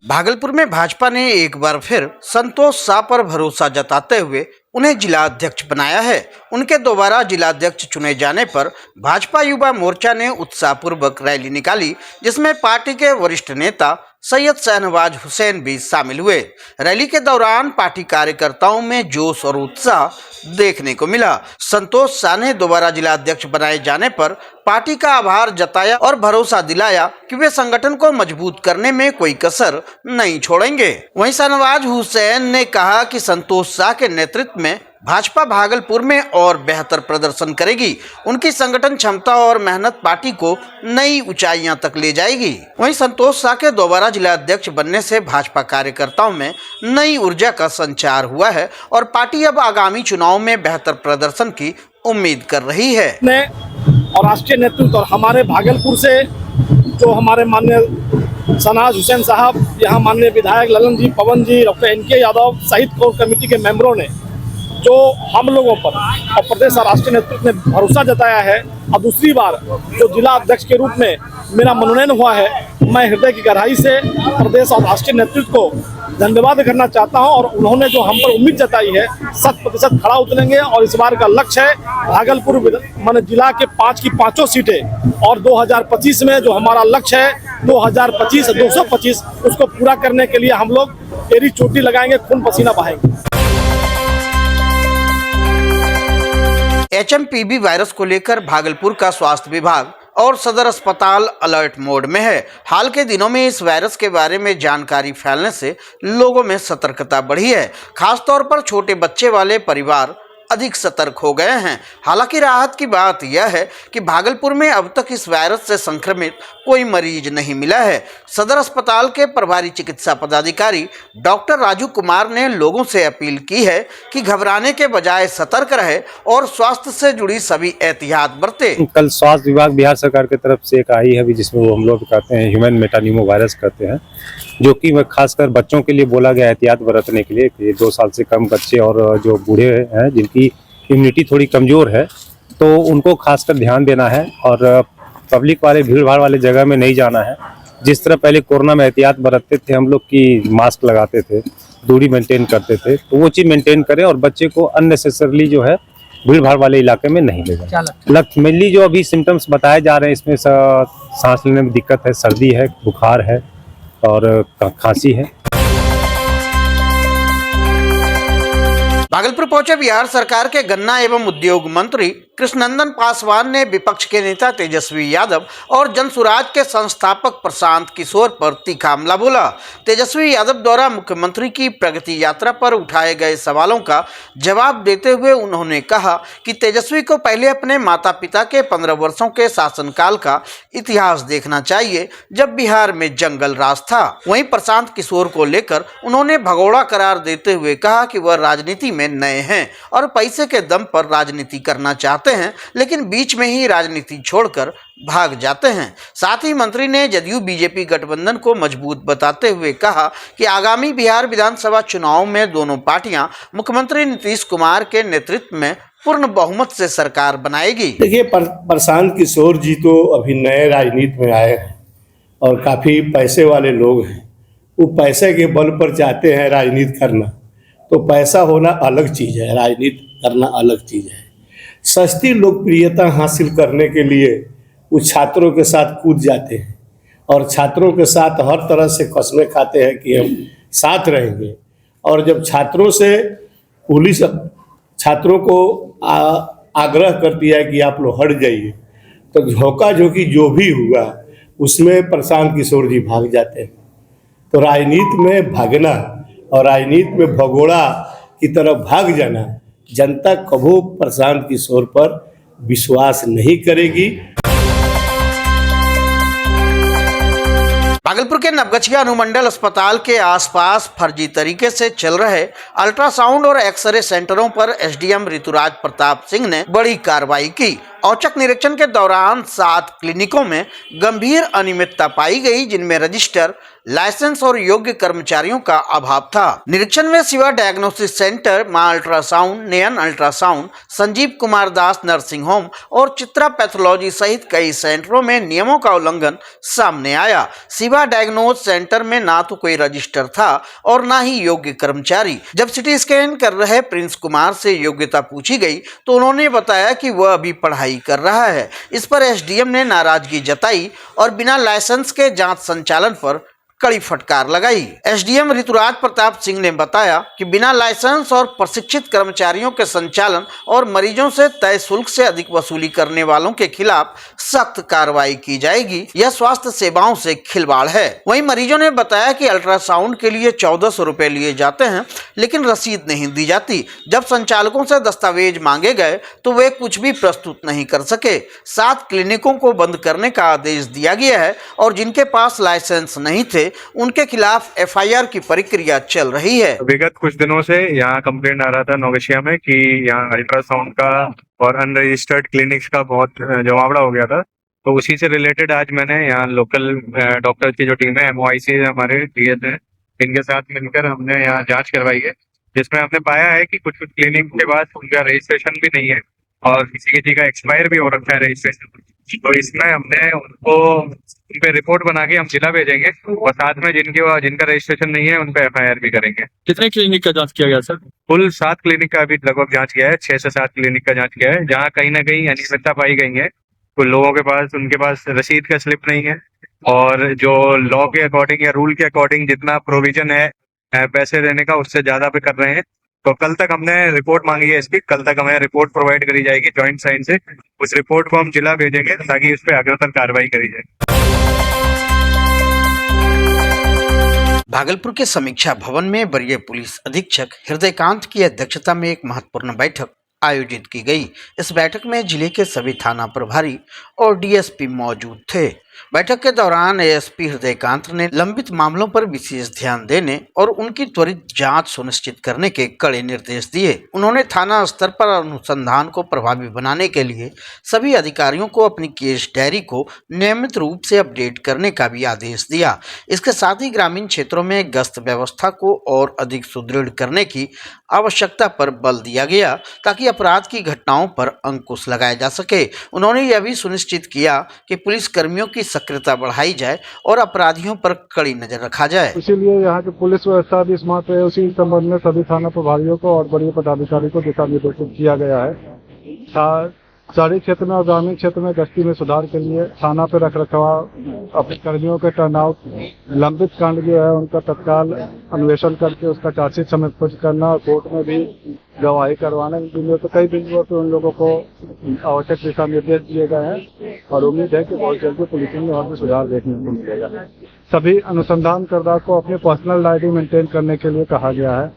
भागलपुर में भाजपा ने एक बार फिर संतोष शाह पर भरोसा जताते हुए उन्हें जिला अध्यक्ष बनाया है। उनके दोबारा जिला अध्यक्ष चुने जाने पर भाजपा युवा मोर्चा ने उत्साहपूर्वक रैली निकाली, जिसमें पार्टी के वरिष्ठ नेता सैयद शहनवाज हुसैन भी शामिल हुए। रैली के दौरान पार्टी कार्यकर्ताओं में जोश और उत्साह देखने को मिला। संतोष शाह ने दोबारा जिला अध्यक्ष बनाए जाने पर पार्टी का आभार जताया और भरोसा दिलाया कि वे संगठन को मजबूत करने में कोई कसर नहीं छोड़ेंगे। वहीं शहनवाज हुसैन ने कहा कि संतोष शाह के नेतृत्व में भाजपा भागलपुर में और बेहतर प्रदर्शन करेगी। उनकी संगठन क्षमता और मेहनत पार्टी को नई ऊंचाइयां तक ले जाएगी। वहीं संतोष शाह के दोबारा जिला अध्यक्ष बनने से भाजपा कार्यकर्ताओं में नई ऊर्जा का संचार हुआ है और पार्टी अब आगामी चुनाव में बेहतर प्रदर्शन की उम्मीद कर रही है। और राष्ट्रीय नेतृत्व और हमारे भागलपुर से जो हमारे माननीय शहनवाज हुसैन साहब, यहाँ माननीय विधायक ललन जी, पवन जी, डॉक्टर NK यादव सहित कोर कमेटी के मेंबरों ने जो हम लोगों पर और प्रदेश और राष्ट्रीय नेतृत्व ने भरोसा जताया है, और दूसरी बार जो जिला अध्यक्ष के रूप में मेरा मनोनयन हुआ है, मैं हृदय की गहराई से प्रदेश और राष्ट्रीय नेतृत्व को धन्यवाद करना चाहता हूं। और उन्होंने जो हम पर उम्मीद जताई है, 100% खड़ा उतरेंगे। और इस बार का लक्ष्य है भागलपुर मान जिला के 5 की 5 सीटें, और 2025 में जो हमारा लक्ष्य है 225 उसको पूरा करने के लिए हम लोग एड़ी चोटी लगाएंगे, खून पसीना बहाएंगे। HMPV वायरस को लेकर भागलपुर का स्वास्थ्य विभाग और सदर अस्पताल अलर्ट मोड में है। हाल के दिनों में इस वायरस के बारे में जानकारी फैलने से लोगों में सतर्कता बढ़ी है। खासतौर पर छोटे बच्चे वाले परिवार अधिक सतर्क हो गए हैं। हालांकि राहत की बात यह है कि भागलपुर में अब तक इस वायरस से संक्रमित कोई मरीज नहीं मिला है। सदर अस्पताल के प्रभारी चिकित्सा पदाधिकारी डॉक्टर राजू कुमार ने लोगों से अपील की है कि घबराने के बजाय सतर्क रहे और स्वास्थ्य से जुड़ी सभी एहतियात बरते। कल स्वास्थ्य विभाग बिहार सरकार की तरफ से एक आई है भी, जिसमें वो हम लोग कहते हैं ह्यूमन मेटानिमो वायरस कहते हैं, जो कि खासकर बच्चों के लिए बोला गया एहतियात बरतने के लिए कि 2 साल से कम बच्चे और जो बूढ़े हैं जिनकी इम्यूनिटी थोड़ी कमज़ोर है, तो उनको खासकर ध्यान देना है और पब्लिक वाले भीड़ भाड़ वाले जगह में नहीं जाना है। जिस तरह पहले कोरोना में एहतियात बरतते थे हम लोग की मास्क लगाते थे, दूरी मेंटेन करते थे, तो वो चीज़ मेंटेन करें और बच्चे को अननेसेसरली जो है भीड़ भाड़ वाले इलाके में नहीं ले जाए। मेनली जो अभी सिम्टम्स बताए जा रहे हैं, इसमें सांस लेने में दिक्कत है, सर्दी है, बुखार है और खांसी है। भागलपुर पहुंचे बिहार सरकार के गन्ना एवं उद्योग मंत्री कृष्णनंदन पासवान ने विपक्ष के नेता तेजस्वी यादव और जनसुराज के संस्थापक प्रशांत किशोर पर तीखा हमला बोला। तेजस्वी यादव द्वारा मुख्यमंत्री की प्रगति यात्रा पर उठाए गए सवालों का जवाब देते हुए उन्होंने कहा कि तेजस्वी को पहले अपने माता पिता के 15 वर्षों के शासनकाल का इतिहास देखना चाहिए, जब बिहार में जंगल राज था। वहीं प्रशांत किशोर को लेकर उन्होंने भगोड़ा करार देते हुए कहा कि वह राजनीति में नए हैं और पैसे के दम पर राजनीति करना चाहते हैं, लेकिन बीच में ही राजनीति छोड़कर भाग जाते हैं। साथ ही मंत्री ने जदयू बीजेपी गठबंधन को मजबूत बताते हुए कहा कि आगामी बिहार विधानसभा चुनाव में दोनों पार्टियां मुख्यमंत्री नीतीश कुमार के नेतृत्व में पूर्ण बहुमत से सरकार बनाएगी। देखिए, प्रशांत किशोर जी तो अभी नए राजनीति में आए हैं और काफी पैसे वाले लोग हैं। वो पैसे के बल पर चाहते हैं राजनीति करना, तो पैसा होना अलग चीज है, राजनीति करना अलग चीज है। सस्ती लोकप्रियता हासिल करने के लिए वो छात्रों के साथ कूद जाते हैं और छात्रों के साथ हर तरह से कसमें खाते हैं कि हम साथ रहेंगे। और जब छात्रों से पुलिस छात्रों को आग्रह करती है कि आप लोग हट जाइए, तो झोंका झोंकी जो भी हुआ उसमें प्रशांत किशोर जी भाग जाते हैं। तो राजनीति में भागना और राजनीति में भगोड़ा की तरफ भाग जाना, जनता कभी प्रशांत किशोर पर विश्वास नहीं करेगी। भागलपुर के नवगछिया अनुमंडल अस्पताल के आसपास फर्जी तरीके से चल रहे अल्ट्रासाउंड और एक्सरे सेंटरों पर SDM ऋतुराज प्रताप सिंह ने बड़ी कार्रवाई की औचक निरीक्षण के दौरान 7 क्लिनिकों में गंभीर अनियमितता पाई गई, जिनमें रजिस्टर, लाइसेंस और योग्य कर्मचारियों का अभाव था। निरीक्षण में शिवा डायग्नोसिस सेंटर, मां अल्ट्रासाउंड, नयन ultrasound, Sanjeev Kumar Das nursing home और चित्रा पैथोलॉजी सहित कई सेंटरों में नियमों का उल्लंघन सामने आया। शिवा डायग्नोस सेंटर में ना तो कोई रजिस्टर था और ना ही योग्य कर्मचारी। जब सिटी स्कैन कर रहे प्रिंस कुमार से योग्यता पूछी गई तो उन्होंने बताया कि वह अभी पढ़ाई कर रहा है। इस पर एसडीएम ने नाराजगी जताई और बिना लाइसेंस के जांच संचालन पर कड़ी फटकार लगाई। एसडीएम ऋतुराज प्रताप सिंह ने बताया कि बिना लाइसेंस और प्रशिक्षित कर्मचारियों के संचालन और मरीजों से तय शुल्क से अधिक वसूली करने वालों के खिलाफ सख्त कार्रवाई की जाएगी। यह स्वास्थ्य सेवाओं से खिलवाड़ है। वहीं मरीजों ने बताया कि अल्ट्रासाउंड के लिए 1400 रुपए लिए जाते हैं, लेकिन रसीद नहीं दी जाती। जब संचालकों से दस्तावेज मांगे गए तो वे कुछ भी प्रस्तुत नहीं कर सके। 7 क्लिनिकों को बंद करने का आदेश दिया गया है और जिनके पास लाइसेंस नहीं थे उनके खिलाफ एफआईआर की प्रक्रिया चल रही है। विगत कुछ दिनों से यहाँ कंप्लेंट आ रहा था नौगछिया में कि यहाँ अल्ट्रासाउंड का और अनरजिस्टर्ड क्लिनिक्स का बहुत जमावड़ा हो गया था। तो उसी से रिलेटेड आज मैंने यहाँ लोकल डॉक्टर की जो टीम है, MOIC हमारे डीएस है, इनके साथ मिलकर हमने यहाँ जांच करवाई है, जिसमें हमने पाया है कि कुछ क्लिनिक के बाद उनका रजिस्ट्रेशन भी नहीं है और किसी का एक्सपायर भी हो रखा है रजिस्ट्रेशन। तो इसमें हमने उनको उन पे रिपोर्ट बना के हम जिला भेजेंगे और साथ में जिनका रजिस्ट्रेशन नहीं है उन पे एफआईआर भी करेंगे। कितने क्लिनिक का जांच किया गया सर? कुल 7 क्लिनिक का अभी लगभग जांच किया है, 6 से 7 क्लिनिक का जांच किया है, जहाँ कहीं ना कहीं अनियमितता पाई गई है। कुछ लोगों के पास उनके पास रसीद का स्लिप नहीं है और जो लॉ के अकॉर्डिंग या रूल के अकॉर्डिंग जितना प्रोविजन है पैसे देने का उससे ज्यादा पे कर रहे हैं। तो कल तक हमने रिपोर्ट मांगी है इसकी, कल तक हमें रिपोर्ट प्रोवाइड करी जाएगी जॉइंट साइन से। उस रिपोर्ट को हम जिला भेजेंगे ताकि उस पर अग्रतर कार्रवाई करी जाए। भागलपुर के समीक्षा भवन में वरीय पुलिस अधीक्षक हृदयकांत की अध्यक्षता में एक महत्वपूर्ण बैठक आयोजित की गई। इस बैठक में जिले के सभी थाना प्रभारी और डीएसपी मौजूद थे। बैठक के दौरान एएसपी हृदयकांत ने लंबित मामलों पर विशेष ध्यान देने और उनकी त्वरित जांच सुनिश्चित करने के कड़े निर्देश दिए। उन्होंने थाना स्तर पर अनुसंधान को प्रभावी बनाने के लिए सभी अधिकारियों को अपनी केस डायरी को नियमित रूप से अपडेट करने का भी आदेश दिया। इसके साथ ही ग्रामीण क्षेत्रों में गश्त व्यवस्था को और अधिक सुदृढ़ करने की आवश्यकता पर बल दिया गया ताकि अपराध की घटनाओं पर अंकुश लगाया जा सके। उन्होंने यह भी सुनिश्चित किया कि पुलिस कर्मियों की सक्रियता बढ़ाई जाए और अपराधियों पर कड़ी नजर रखा जाए। इसीलिए यहाँ की पुलिस व्यवस्था भी स्मार्ट है। उसी संबंध में सभी थाना प्रभारियों को और बड़े पदाधिकारी को दिशा निर्देशित किया गया है। शहरी क्षेत्र में और ग्रामीण क्षेत्र में गश्ती में सुधार के लिए थाना पे रख रखाव, अपने कर्मियों के टर्नआउट, लंबित कांड जो है उनका तत्काल अन्वेषण करके उसका चार्जशीट समर्पित करना और कोर्ट में भी गवाही करवाना। इन दिनों तो कई दिनों से उन लोगों को आवश्यक दिशा निर्देश दिए गए हैं और उम्मीद है कि बहुत जल्दी पुलिसिंग में और भी सुधार देखने को मिलेगा। सभी अनुसंधानकर्ता को अपनी पर्सनल डायरी मेंटेन करने के लिए कहा गया है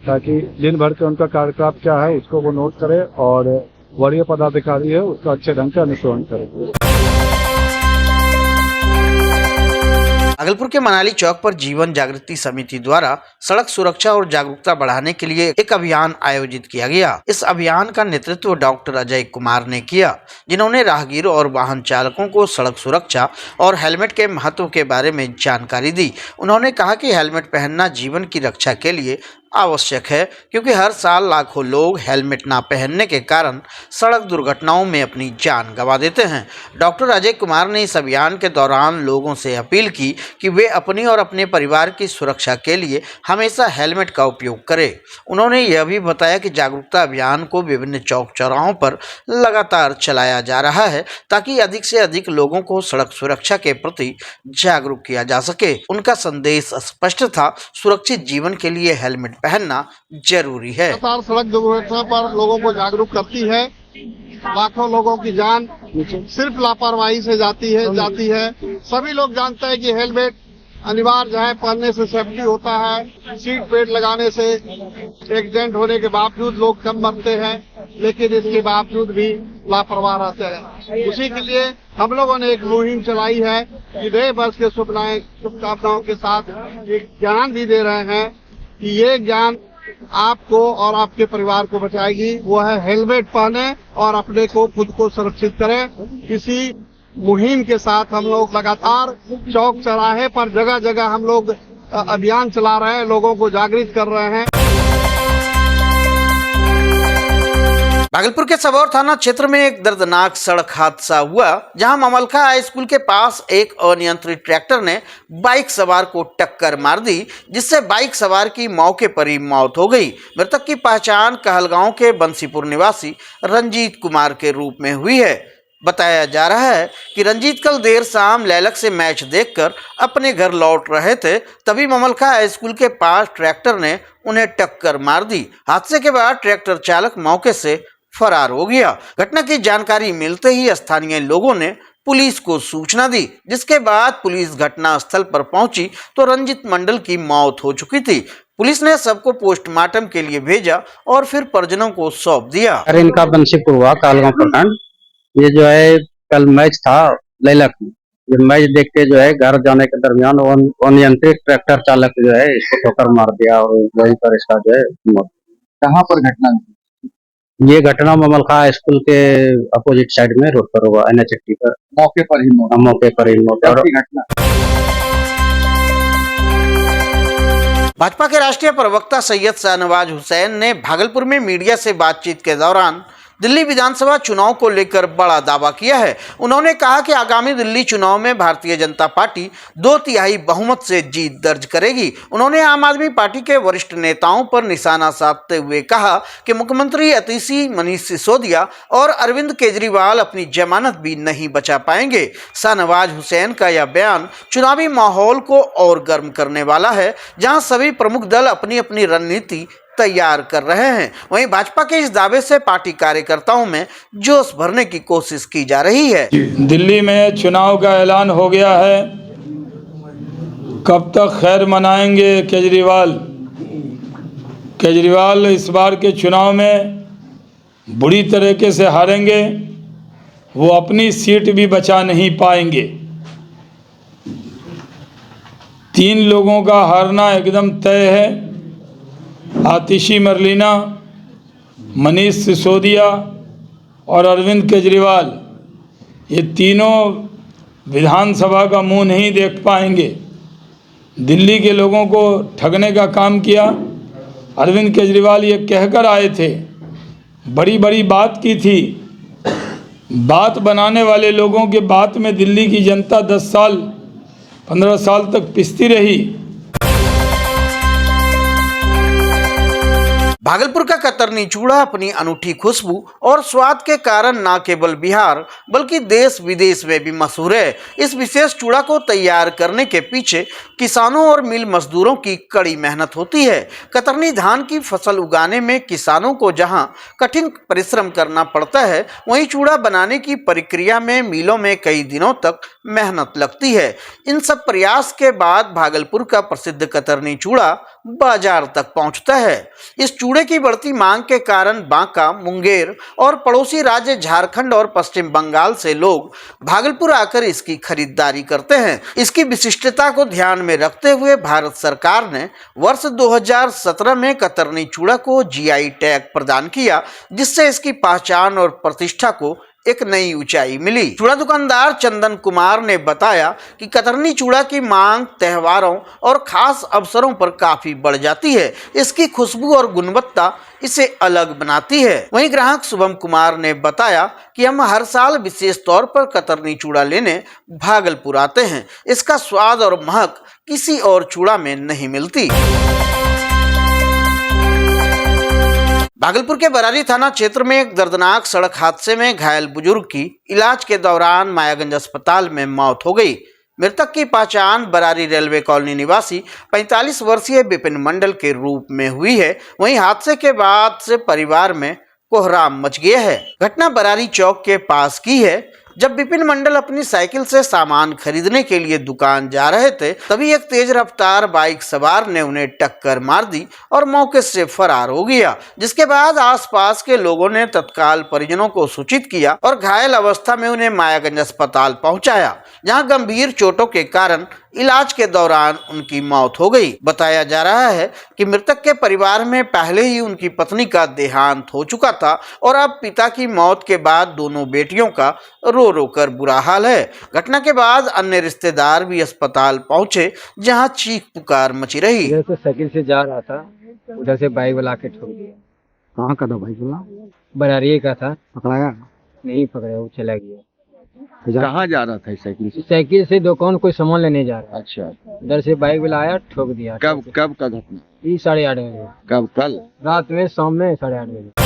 ताकि दिन भर के उनका कार्यकलाप क्या है उसको वो नोट करे और वरीय पदाधिकारी है उसका अच्छे ढंग से अनुसरण करें। भागलपुर के मनाली चौक पर जीवन जागृति समिति द्वारा सड़क सुरक्षा और जागरूकता बढ़ाने के लिए एक अभियान आयोजित किया गया। इस अभियान का नेतृत्व डॉक्टर अजय कुमार ने किया, जिन्होंने राहगीरों और वाहन चालकों को सड़क सुरक्षा और हेलमेट के महत्व के बारे में जानकारी दी। उन्होंने कहा कि हेलमेट पहनना जीवन की रक्षा के लिए आवश्यक है, क्योंकि हर साल लाखों लोग हेलमेट ना पहनने के कारण सड़क दुर्घटनाओं में अपनी जान गंवा देते हैं। डॉक्टर अजय कुमार ने इस अभियान के दौरान लोगों से अपील की कि वे अपनी और अपने परिवार की सुरक्षा के लिए हमेशा हेलमेट का उपयोग करें। उन्होंने यह भी बताया कि जागरूकता अभियान को विभिन्न चौक चौराहों पर लगातार चलाया जा रहा है ताकि अधिक से अधिक लोगों को सड़क सुरक्षा के प्रति जागरूक किया जा सके। उनका संदेश स्पष्ट था, सुरक्षित जीवन के लिए हेलमेट पहनना जरूरी है। सड़क दुर्घटना पर लोगों को जागरूक करती है। लाखों लोगों की जान सिर्फ लापरवाही से जाती है। सभी लोग जानते हैं कि हेलमेट अनिवार्य है, पहनने से सेफ्टी होता है। सीट बेल्ट लगाने से एक्सीडेंट होने के बावजूद लोग कम मरते हैं, लेकिन इसके बावजूद भी लापरवाह रहते हैं। उसी के लिए हम लोगों ने एक मुहिम चलाई है कि नए वर्ष के शुभकामनाओं के साथ एक ज्ञान भी दे रहे हैं कि ये ज्ञान आपको और आपके परिवार को बचाएगी वो है हेलमेट पहने और अपने को खुद को सुरक्षित करें। किसी मुहिम के साथ हम लोग लगातार चौक चौराहे पर जगह जगह हम लोग अभियान चला रहे हैं, लोगों को जागृत कर रहे हैं। भागलपुर के सबौर थाना क्षेत्र में एक दर्दनाक सड़क हादसा हुआ, जहां ममलखा हाई स्कूल के पास एक अनियंत्रित ट्रैक्टर ने बाइक सवार को टक्कर मार दी, जिससे बाइक सवार की मौके पर ही मौत हो गई। मृतक की पहचान कहलगांव के बंसीपुर निवासी रंजीत कुमार के रूप में हुई है। बताया जा रहा है कि रंजीत कल देर शाम लैलक से मैच देखकर अपने घर लौट रहे थे, तभी ममलखा हाई स्कूल के पास ट्रैक्टर ने उन्हें टक्कर मार दी। हादसे के बाद ट्रैक्टर चालक मौके से फरार हो गया। घटना की जानकारी मिलते ही स्थानीय लोगों ने पुलिस को सूचना दी, जिसके बाद पुलिस घटना स्थल पर पहुंची तो रंजित मंडल की मौत हो चुकी थी। पुलिस ने सबको पोस्टमार्टम के लिए भेजा और फिर परिजनों को सौंप दिया। अरे इनका बंसीपुर हुआ कालगांव प्रखंड। ये जो है कल मैच था लैलक में, ये मैच देख के जो है घर जाने के दरमियान अनियंत्रित ट्रैक्टर चालक जो है इसको ठोकर मार दिया और वहीं पर इसका जो है मौत। कहाँ पर घटना? ये घटना ममलखा स्कूल के अपोजिट साइड में रोड पर हुआ, NH80 पर। मौके पर ही मौत? मौके पर ही मौत। और घटना भाजपा के राष्ट्रीय प्रवक्ता सैयद शाहनवाज हुसैन ने भागलपुर में मीडिया से बातचीत के दौरान दिल्ली विधानसभा चुनाव को लेकर बड़ा दावा किया है। उन्होंने कहा कि आगामी दिल्ली चुनाव में भारतीय जनता पार्टी 2/3 बहुमत से जीत दर्ज करेगी। उन्होंने आम आदमी पार्टी के वरिष्ठ नेताओं पर निशाना साधते हुए कहा कि मुख्यमंत्री अतिशी मनीष सिसोदिया और अरविंद केजरीवाल अपनी जमानत भी नहीं बचा पाएंगे। शाहनवाज हुसैन का यह बयान चुनावी माहौल को और गर्म करने वाला है, जहां सभी प्रमुख दल अपनी अपनी रणनीति तैयार कर रहे हैं। वहीं भाजपा के इस दावे से पार्टी कार्यकर्ताओं में जोश भरने की कोशिश की जा रही है। दिल्ली में चुनाव का ऐलान हो गया है, कब तक खैर मनाएंगे केजरीवाल इस बार के चुनाव में बुरी तरीके से हारेंगे, वो अपनी सीट भी बचा नहीं पाएंगे। 3 लोगों का हारना एकदम तय है, आतिशी मरलीना, मनीष सिसोदिया और अरविंद केजरीवाल। ये तीनों विधानसभा का मुंह नहीं देख पाएंगे। दिल्ली के लोगों को ठगने का काम किया। अरविंद केजरीवाल ये कहकर आए थे, बड़ी बड़ी बात की थी, बात बनाने वाले लोगों के बात में दिल्ली की जनता 10 साल 15 साल तक पिसती रही। भागलपुर का कतरनी चूड़ा अपनी अनूठी खुशबू और स्वाद के कारण न केवल बिहार बल्कि देश विदेश में भी मशहूर है। इस विशेष चूड़ा को तैयार करने के पीछे किसानों और मिल मजदूरों की कड़ी मेहनत होती है। कतरनी धान की फसल उगाने में किसानों को जहां कठिन परिश्रम करना पड़ता है, वहीं चूड़ा बनाने की प्रक्रिया में मिलों में कई दिनों तक मेहनत लगती है। इन सब प्रयास के बाद भागलपुर का प्रसिद्ध कतरनी चूड़ा बाजार तक पहुंचता है। इस चूड़े की बढ़ती मांग के कारण बांका, मुंगेर और पड़ोसी राज्य झारखंड और पश्चिम बंगाल से लोग भागलपुर आकर इसकी खरीदारी करते हैं। इसकी विशिष्टता को ध्यान में रखते हुए भारत सरकार ने वर्ष 2017 में कतरनी चूड़ा को GI टैग प्रदान किया, जिससे इसकी पहचान और प्रतिष्ठा को एक नई ऊंचाई मिली। चूड़ा दुकानदार चंदन कुमार ने बताया कि कतरनी चूड़ा की मांग त्योहारों और खास अवसरों पर काफी बढ़ जाती है। इसकी खुशबू और गुणवत्ता इसे अलग बनाती है। वहीं ग्राहक शुभम कुमार ने बताया कि हम हर साल विशेष तौर पर कतरनी चूड़ा लेने भागलपुर आते हैं। इसका स्वाद और महक किसी और चूड़ा में नहीं मिलती। भागलपुर के बरारी थाना क्षेत्र में एक दर्दनाक सड़क हादसे में घायल बुजुर्ग की इलाज के दौरान मायागंज अस्पताल में मौत हो गई। मृतक की पहचान बरारी रेलवे कॉलोनी निवासी 45 वर्षीय विपिन मंडल के रूप में हुई है। वहीं हादसे के बाद से परिवार में कोहराम मच गया है। घटना बरारी चौक के पास की है। जब विपिन मंडल अपनी साइकिल से सामान खरीदने के लिए दुकान जा रहे थे, तभी एक तेज रफ्तार बाइक सवार ने उन्हें टक्कर मार दी और मौके से फरार हो गया। जिसके बाद आसपास के लोगों ने तत्काल परिजनों को सूचित किया और घायल अवस्था में उन्हें मायागंज अस्पताल पहुंचाया, जहां गंभीर चोटों के कारण इलाज के दौरान उनकी मौत हो गई। बताया जा रहा है कि मृतक के परिवार में पहले ही उनकी पत्नी का देहांत हो चुका था और अब पिता की मौत के बाद दोनों बेटियों का रो रो कर बुरा हाल है। घटना के बाद अन्य रिश्तेदार भी अस्पताल पहुंचे, जहां चीख पुकार मची रही। इधर से साइकिल से जा रहा था, उधर से बाइक वाला के ठोक दिया। कहाँ का था बाइक वाला? बरारिये का था, पकड़ाया? नहीं पकड़ा, वो चला गया। कहाँ जा रहा था इस साइकिल से? साइकिल से दुकान कोई सामान लेने जा रहा। अच्छा, इधर से बाइक वाला आया, ठोक दिया। कब का घटना? ये 8:30 बजे, कब? कल रात में, शाम में 8:30 बजे।